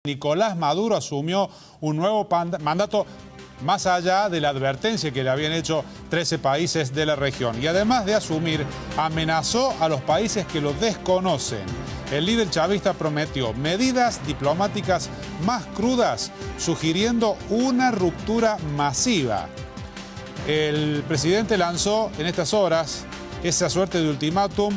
Nicolás Maduro asumió un nuevo mandato más allá de la advertencia que le habían hecho 13 países de la región. Y además de asumir, amenazó a los países que lo desconocen. El líder chavista prometió medidas diplomáticas más crudas, sugiriendo una ruptura masiva. El presidente lanzó en estas horas esa suerte de ultimátum,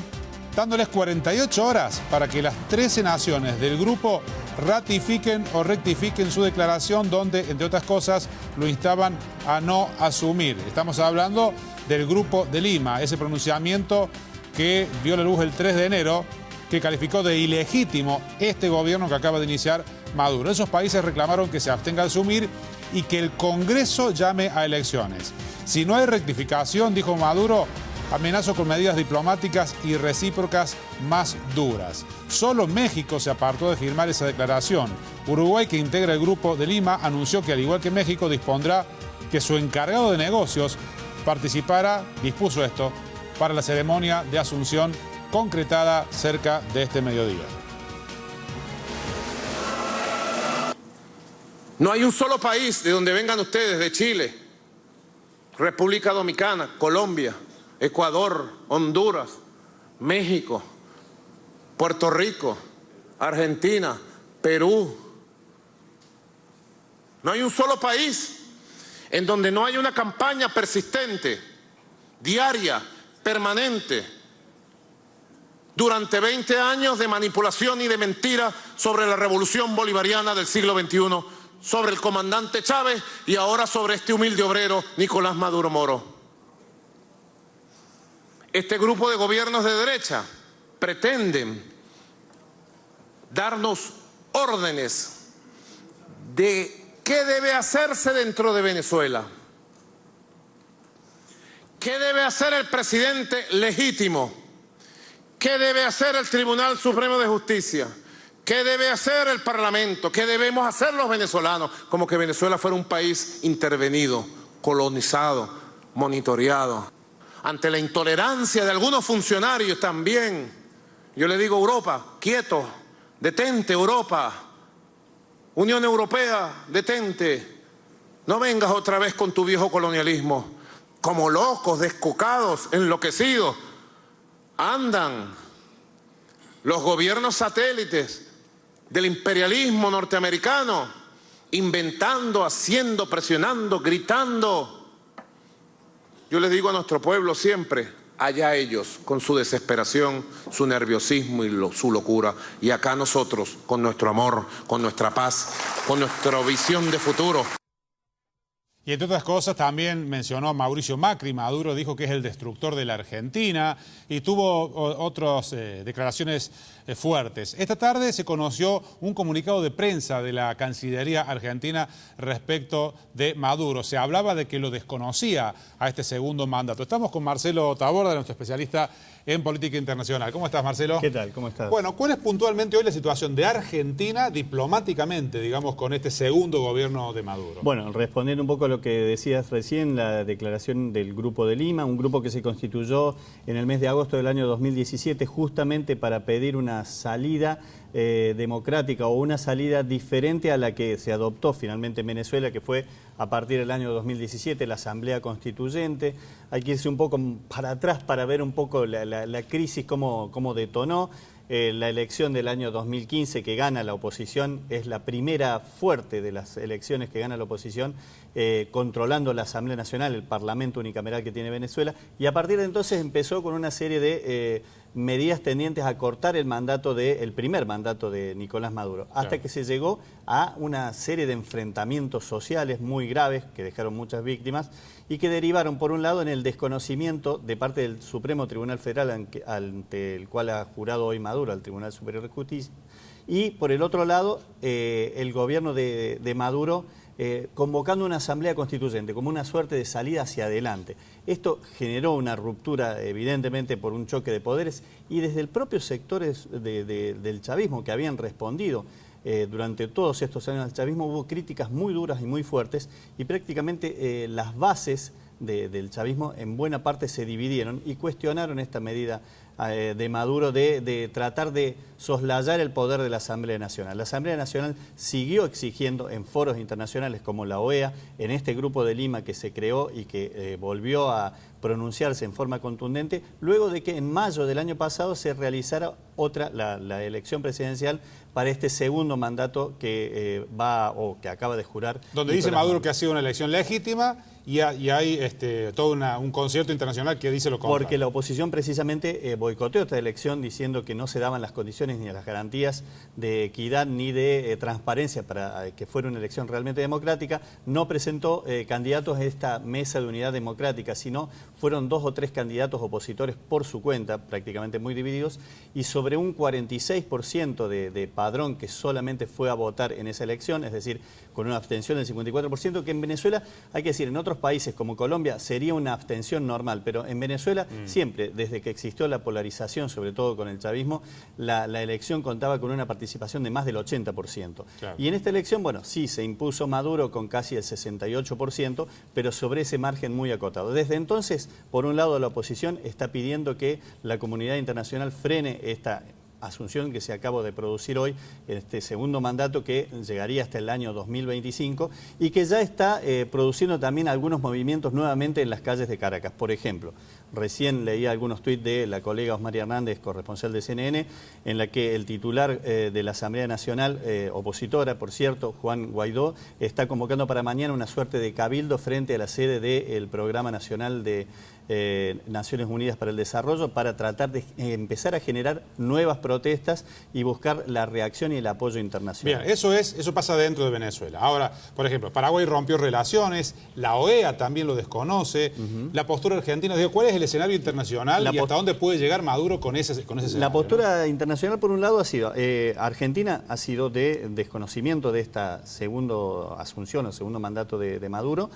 dándoles 48 horas para que las 13 naciones del grupo ratifiquen o rectifiquen su declaración donde, entre otras cosas, lo instaban a no asumir. Estamos hablando del Grupo de Lima, ese pronunciamiento que vio la luz el 3 de enero, que calificó de ilegítimo este gobierno que acaba de iniciar Maduro. Esos países reclamaron que se abstenga de asumir y que el Congreso llame a elecciones. Si no hay rectificación, dijo Maduro, amenazó con medidas diplomáticas y recíprocas más duras. Solo México se apartó de firmar esa declaración. Uruguay, que integra el Grupo de Lima, anunció que al igual que México dispondrá que su encargado de negocios dispuso esto, para la ceremonia de asunción concretada cerca de este mediodía. No hay un solo país de donde vengan ustedes, de Chile, República Dominicana, Colombia, Ecuador, Honduras, México, Puerto Rico, Argentina, Perú. No hay un solo país en donde no haya una campaña persistente, diaria, permanente, durante 20 años de manipulación y de mentira sobre la revolución bolivariana del siglo XXI, sobre el comandante Chávez y ahora sobre este humilde obrero Nicolás Maduro Moro. Este grupo de gobiernos de derecha pretenden darnos órdenes de qué debe hacerse dentro de Venezuela, qué debe hacer el presidente legítimo, qué debe hacer el Tribunal Supremo de Justicia, qué debe hacer el Parlamento, qué debemos hacer los venezolanos, como que Venezuela fuera un país intervenido, colonizado, monitoreado. Ante la intolerancia de algunos funcionarios también, yo le digo a Europa, quieto, detente Europa, Unión Europea, detente, no vengas otra vez con tu viejo colonialismo, como locos, descocados, enloquecidos, andan los gobiernos satélites del imperialismo norteamericano, inventando, haciendo, presionando, gritando. Yo les digo a nuestro pueblo siempre, allá ellos, con su desesperación, su nerviosismo y su locura. Y acá nosotros, con nuestro amor, con nuestra paz, con nuestra visión de futuro. Y entre otras cosas también mencionó Mauricio Macri. Maduro dijo que es el destructor de la Argentina y tuvo otras declaraciones fuertes. Esta tarde se conoció un comunicado de prensa de la Cancillería argentina respecto de Maduro. Se hablaba de que lo desconocía a este segundo mandato. Estamos con Marcelo Taborda, nuestro especialista en política internacional. ¿Cómo estás, Marcelo? ¿Qué tal? ¿Cómo estás? Bueno, ¿cuál es puntualmente hoy la situación de Argentina diplomáticamente, digamos, con este segundo gobierno de Maduro? Bueno, respondiendo un poco a lo que decías recién, la declaración del Grupo de Lima, un grupo que se constituyó en el mes de agosto del año 2017 justamente para pedir una salida democrática o una salida diferente a la que se adoptó finalmente en Venezuela, que fue a partir del año 2017, la Asamblea Constituyente. Hay que irse un poco para atrás para ver un poco la crisis, cómo detonó. La elección del año 2015 que gana la oposición es la primera fuerte de las elecciones que gana la oposición, controlando la Asamblea Nacional, el Parlamento unicameral que tiene Venezuela, y a partir de entonces empezó con una serie de medidas tendientes a cortar el primer mandato de Nicolás Maduro, hasta que se llegó a una serie de enfrentamientos sociales muy graves que dejaron muchas víctimas y que derivaron, por un lado, en el desconocimiento de parte del Supremo Tribunal Federal ante el cual ha jurado hoy Maduro, al Tribunal Superior de Justicia, y por el otro lado, el gobierno de Maduro convocando una asamblea constituyente como una suerte de salida hacia adelante. Esto generó una ruptura, evidentemente, por un choque de poderes y desde el propio sectores del chavismo que habían respondido durante todos estos años al chavismo, hubo críticas muy duras y muy fuertes y prácticamente las bases del chavismo en buena parte se dividieron y cuestionaron esta medida de Maduro de tratar de soslayar el poder de la Asamblea Nacional. La Asamblea Nacional siguió exigiendo en foros internacionales como la OEA, en este grupo de Lima que se creó y que volvió a pronunciarse en forma contundente, luego de que en mayo del año pasado se realizara la elección presidencial para este segundo mandato que que acaba de jurar. Donde dice Maduro que ha sido una elección legítima y hay todo un concierto internacional que dice lo contrario. Porque la oposición precisamente boicoteó esta elección diciendo que no se daban las condiciones ni las garantías de equidad ni de transparencia para que fuera una elección realmente democrática. No presentó candidatos a esta mesa de unidad democrática, sino fueron 2 o 3 candidatos opositores por su cuenta, prácticamente muy divididos, y sobre un 46% de padrón que solamente fue a votar en esa elección, es decir, con una abstención del 54%, que en Venezuela, hay que decir, en otros países como Colombia sería una abstención normal, pero en Venezuela siempre, desde que existió la polarización, sobre todo con el chavismo, la elección contaba con una participación de más del 80%. Claro. Y en esta elección, bueno, sí, se impuso Maduro con casi el 68%, pero sobre ese margen muy acotado. Desde entonces, por un lado, la oposición está pidiendo que la comunidad internacional frene esta asunción que se acaba de producir hoy, este segundo mandato que llegaría hasta el año 2025 y que ya está produciendo también algunos movimientos nuevamente en las calles de Caracas. Por ejemplo, recién leí algunos tuits de la colega Osmaria Hernández, corresponsal de CNN, en la que el titular de la Asamblea Nacional, opositora, por cierto, Juan Guaidó, está convocando para mañana una suerte de cabildo frente a la sede del Programa Nacional de Naciones Unidas para el Desarrollo para tratar de empezar a generar nuevas protestas y buscar la reacción y el apoyo internacional. Bien, eso pasa dentro de Venezuela. Ahora, por ejemplo, Paraguay rompió relaciones, la OEA también lo desconoce, la postura argentina, digo, ¿cuál es el escenario internacional y hasta dónde puede llegar Maduro con ese escenario? La postura internacional, por un lado, ha sido, Argentina ha sido de desconocimiento de esta segunda asunción o segundo mandato de Maduro,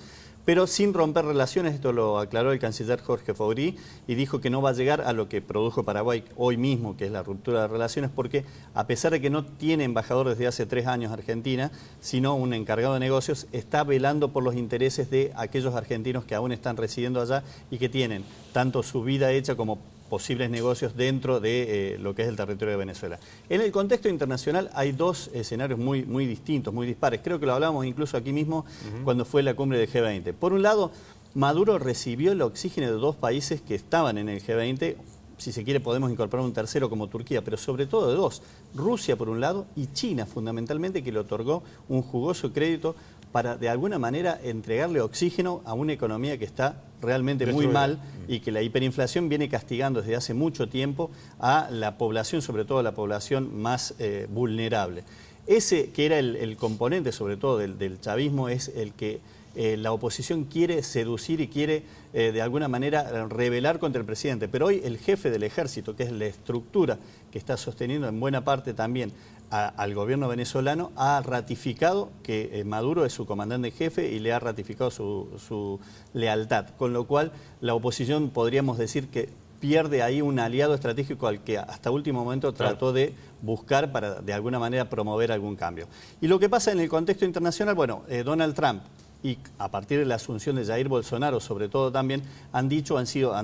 pero sin romper relaciones. Esto lo aclaró el canciller Jorge Faurí y dijo que no va a llegar a lo que produjo Paraguay hoy mismo, que es la ruptura de relaciones, porque a pesar de que no tiene embajador desde hace 3 años Argentina, sino un encargado de negocios, está velando por los intereses de aquellos argentinos que aún están residiendo allá y que tienen tanto su vida hecha como posibles negocios dentro de lo que es el territorio de Venezuela. En el contexto internacional hay 2 escenarios muy distintos, muy dispares. Creo que lo hablamos incluso aquí mismo cuando fue la cumbre del G20. Por un lado, Maduro recibió el oxígeno de 2 países que estaban en el G20, si se quiere podemos incorporar un tercero como Turquía, pero sobre todo de 2, Rusia por un lado y China fundamentalmente, que le otorgó un jugoso crédito para de alguna manera entregarle oxígeno a una economía que está realmente muy mal y que la hiperinflación viene castigando desde hace mucho tiempo a la población, sobre todo a la población más vulnerable. Ese que era el componente sobre todo del chavismo es el que la oposición quiere seducir y quiere de alguna manera rebelar contra el presidente. Pero hoy el jefe del ejército, que es la estructura que está sosteniendo en buena parte también al gobierno venezolano, ha ratificado que Maduro es su comandante en jefe y le ha ratificado su lealtad. Con lo cual la oposición podríamos decir que pierde ahí un aliado estratégico al que hasta último momento trató de buscar para de alguna manera promover algún cambio. Y lo que pasa en el contexto internacional, bueno, Donald Trump y a partir de la asunción de Jair Bolsonaro, sobre todo también, han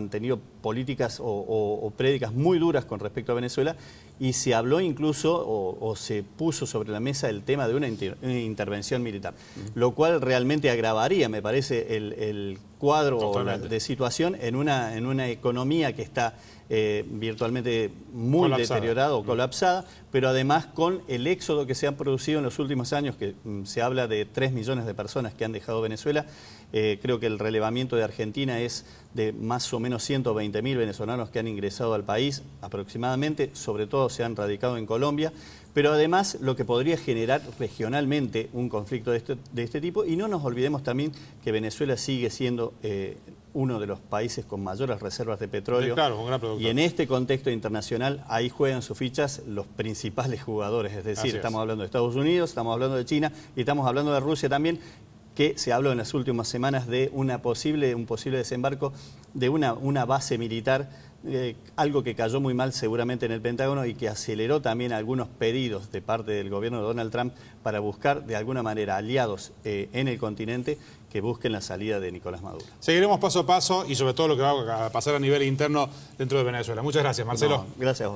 tenido políticas o prédicas muy duras con respecto a Venezuela y se habló incluso o se puso sobre la mesa el tema de una intervención militar, lo cual realmente agravaría, me parece, el cuadro de situación en una economía que está virtualmente muy deteriorada o colapsada, pero además con el éxodo que se ha producido en los últimos años, que se habla de 3 millones de personas que han dejado Venezuela. Creo que el relevamiento de Argentina es de más o menos 120.000 venezolanos que han ingresado al país aproximadamente, sobre todo se han radicado en Colombia, pero además lo que podría generar regionalmente un conflicto de este tipo, y no nos olvidemos también que Venezuela sigue siendo uno de los países con mayores reservas de petróleo, claro, un gran productor. Y en este contexto internacional ahí juegan sus fichas los principales jugadores, es decir, estamos hablando de Estados Unidos, estamos hablando de China y estamos hablando de Rusia también, que se habló en las últimas semanas de un posible desembarco de una base militar algo que cayó muy mal seguramente en el Pentágono y que aceleró también algunos pedidos de parte del gobierno de Donald Trump para buscar de alguna manera aliados en el continente que busquen la salida de Nicolás Maduro. Seguiremos paso a paso y sobre todo lo que va a pasar a nivel interno dentro de Venezuela. Muchas gracias, Marcelo. No, gracias a vos.